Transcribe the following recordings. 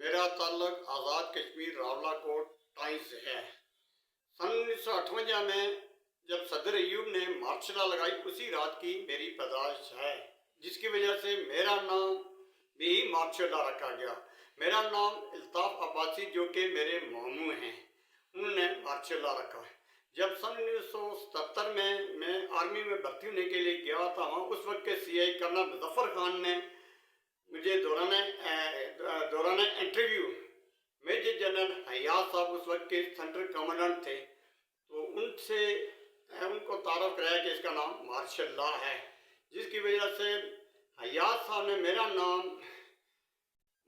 मेरा ताल्लुक आज़ाद कश्मीर रावलाकोट टाइम्स से है। सन 1958 में जब सदर अयूब ने मार्शल लॉ लगाई, उसी रात की मेरी पैदाइश है, जिसकी वजह से मेरा नाम भी मार्शल लॉ रखा गया। मेरा नाम अल्ताफ अब्बासी, जो कि मेरे मामू हैं, उन्होंने मार्शल लॉ रखा है। जब सन 1977 में मैं आर्मी में भर्ती होने के लिए गया था, वहाँ उस वक्त के CI कर्नल मुजफ्फर खान ने मुझे दौरान इंटरव्यू मेजर जनरल हयात साहब उस वक्त के सेंट्रल कमांडेंट थे, तो उनको तारफ़ कराया कि इसका नाम मार्शल लॉ है, जिसकी वजह से हयात साहब ने मेरा नाम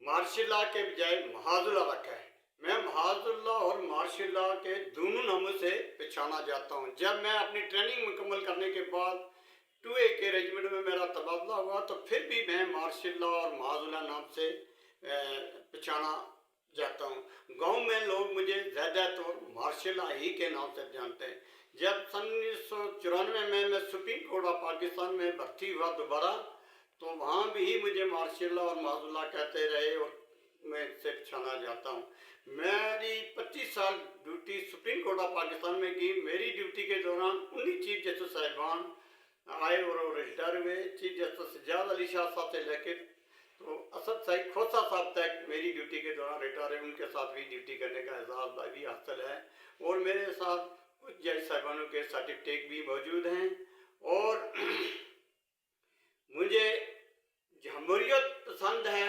मार्शल लॉ के बजाय महाजुल्ला रखा है। मैं महाजुल्ला और मार्शल लॉ के दोनों नामों से पहचाना जाता हूँ। जब मैं अपनी ट्रेनिंग मुकम्मल करने के बाद 2A के रेजिमेंट में मेरा तबादला हुआ, तो फिर भी मैं मार्शल लॉ और महाजुल्ला नाम से पहचाना जाता हूँ। गांव में लोग मुझे ज़्यादातर मार्शल लॉ ही के नाम से जानते हैं। जब सन 1994 में मैं सुप्रीम कोर्ट ऑफ पाकिस्तान में भर्ती हुआ दोबारा, तो वहाँ भी मुझे मार्शल लॉ और महाजुल्ला कहते रहे और मैं इससे पहचाना जाता हूँ। मेरी 25 साल duty supreme court of Pakistan में की। मेरी ड्यूटी के दौरान 19 चीफ जस्टिस साहिबान आए और रिटायर हुए। चीफ जस्टिस सज्जाद अली शाह साहब से लेकर तो असद सईद खोसा साहब तक मेरी ड्यूटी के दौरान रिटायर है। उनके साथ भी ड्यूटी करने का एजाज़ भी हासिल है, और मेरे साथ कुछ जज साहिबानों के सर्टिफिकेट भी मौजूद हैं। और मुझे जमहूरियत पसंद है,